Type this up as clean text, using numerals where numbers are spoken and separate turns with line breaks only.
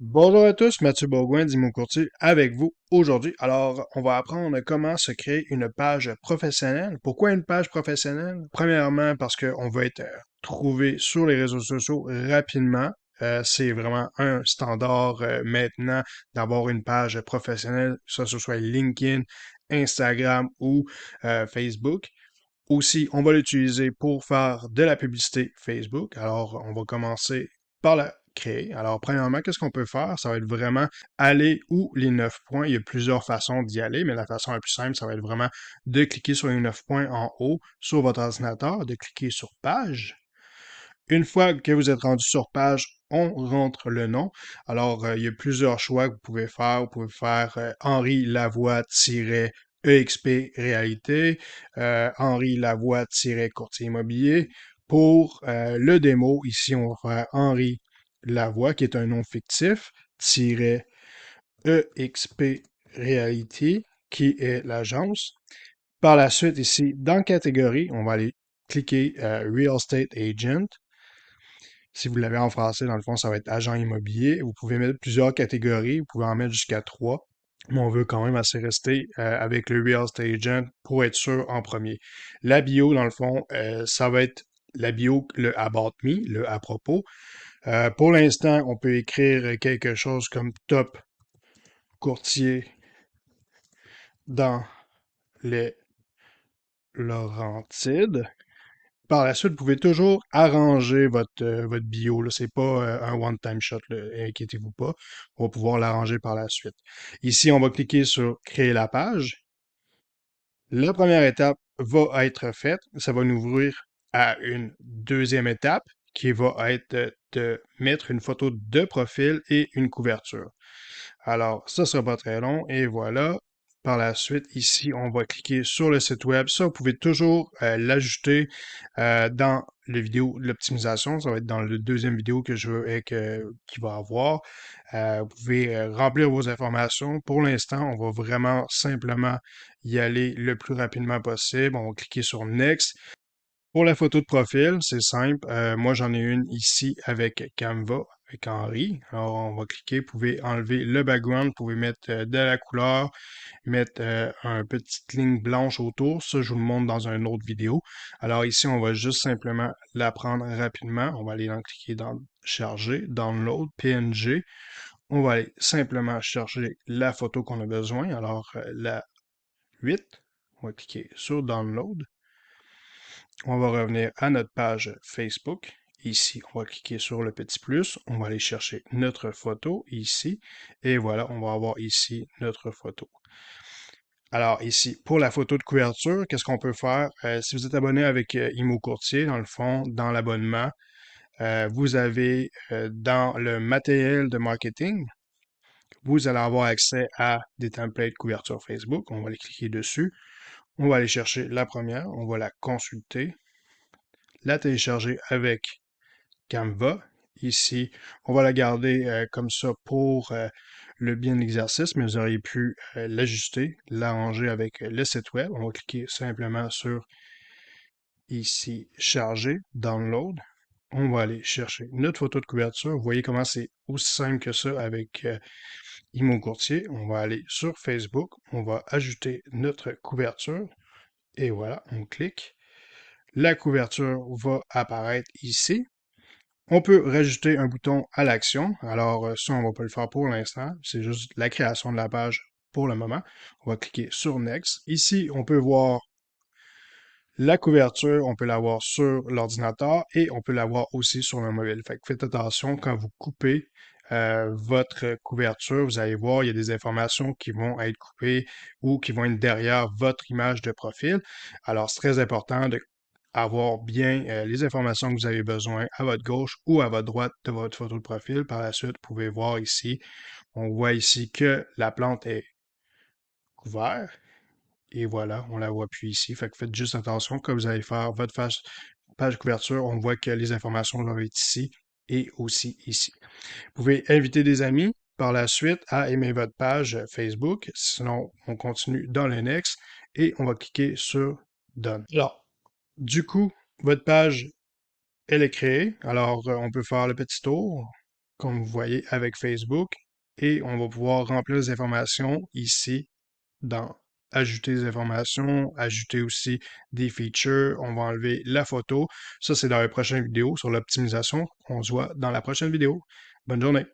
Bonjour à tous, Mathieu Bourgoin d'Imo Courtier avec vous aujourd'hui. Alors, on va apprendre comment se créer une page professionnelle. Pourquoi une page professionnelle? Premièrement, parce qu'on veut être trouvé sur les réseaux sociaux rapidement. C'est vraiment un standard maintenant d'avoir une page professionnelle, que ce soit LinkedIn, Instagram ou Facebook. Aussi, on va l'utiliser pour faire de la publicité Facebook. Alors, on va commencer par la créer. Alors, premièrement, qu'est-ce qu'on peut faire? Ça va être vraiment aller où les 9 points. Il y a plusieurs façons d'y aller, mais la façon la plus simple, ça va être vraiment de cliquer sur les 9 points en haut sur votre ordinateur, de cliquer sur page. Une fois que vous êtes rendu sur page, on rentre le nom. Alors, il y a plusieurs choix que vous pouvez faire. Vous pouvez faire Henri Lavoie-EXP Réalité, Henri Lavoie-courtier immobilier. Pour le démo, ici, on va faire Henri Lavoie, qui est un nom fictif, EXP Reality, qui est l'agence. Par la suite, ici, dans catégorie, on va aller cliquer Real Estate Agent. Si vous l'avez en français, dans le fond, ça va être agent immobilier. Vous pouvez mettre plusieurs catégories. Vous pouvez en mettre jusqu'à trois. Mais on veut quand même assez rester avec le Real Estate Agent pour être sûr en premier. La bio, dans le fond, ça va être la bio, le About Me, le à propos. Pour l'instant, on peut écrire quelque chose comme top courtier dans les Laurentides. Par la suite, vous pouvez toujours arranger votre bio. Là. C'est pas un one-time shot, là. Inquiétez-vous pas. On va pouvoir l'arranger par la suite. Ici, on va cliquer sur Créer la page. La première étape va être faite. Ça va nous ouvrir à une deuxième étape qui va être de mettre une photo de profil et une couverture. Alors, ça sera pas très long et voilà. Par la suite, ici, on va cliquer sur le site web. Ça, vous pouvez toujours l'ajouter dans les vidéos de l'optimisation. Ça va être dans le deuxième vidéo que je veux qu'il va avoir. Vous pouvez remplir vos informations. Pour l'instant, on va vraiment simplement y aller le plus rapidement possible. On va cliquer sur Next. Pour la photo de profil, c'est simple. Moi, j'en ai une ici avec Canva, avec Henri. Alors, on va cliquer. Vous pouvez enlever le background. Vous pouvez mettre de la couleur, mettre un petite ligne blanche autour. Ça, je vous le montre dans une autre vidéo. Alors ici, on va juste simplement la prendre rapidement. On va aller cliquer dans Charger, Download, PNG. On va aller simplement chercher la photo qu'on a besoin. Alors, la 8. On va cliquer sur Download. On va revenir à notre page Facebook. Ici, on va cliquer sur le petit plus. On va aller chercher notre photo ici. Et voilà, on va avoir ici notre photo. Alors ici, pour la photo de couverture, qu'est-ce qu'on peut faire? Si vous êtes abonné avec Imo Courtier, dans le fond, dans l'abonnement, vous avez dans le matériel de marketing, vous allez avoir accès à des templates couverture Facebook. On va aller cliquer dessus. On va aller chercher la première. On va la consulter, la télécharger avec Canva. Ici, on va la garder comme ça pour le bien de l'exercice, mais vous auriez pu l'ajuster, l'arranger avec le site web. On va cliquer simplement sur ici, charger, download. On va aller chercher notre photo de couverture. Vous voyez comment c'est aussi simple que ça avec Imo Courtier. On va aller sur Facebook, on va ajouter notre couverture et voilà, on clique. La couverture va apparaître ici. On peut rajouter un bouton à l'action. Alors, ça, on va pas le faire pour l'instant. C'est juste la création de la page pour le moment. On va cliquer sur Next. Ici, on peut voir la couverture. On peut l'avoir sur l'ordinateur et on peut l'avoir aussi sur le mobile. Fait que faites attention quand vous coupez votre couverture. Vous allez voir, il y a des informations qui vont être coupées ou qui vont être derrière votre image de profil. Alors, c'est très important de avoir bien les informations que vous avez besoin à votre gauche ou à votre droite de votre photo de profil. Par la suite, vous pouvez voir ici, on voit ici que la plante est couverte. Et voilà, on la voit plus ici. Fait que faites juste attention quand vous allez faire votre page couverture, on voit que les informations doivent être ici et aussi ici. Vous pouvez inviter des amis par la suite à aimer votre page Facebook. Sinon, on continue dans le next et on va cliquer sur Done. Alors, du coup, votre page elle est créée. Alors, on peut faire le petit tour. comme vous voyez avec Facebook, et on va pouvoir remplir les informations ici dans ajouter des informations, ajouter aussi des features, on va enlever la photo. Ça, c'est dans la prochaine vidéo sur l'optimisation. On se voit dans la prochaine vidéo. Bonne journée!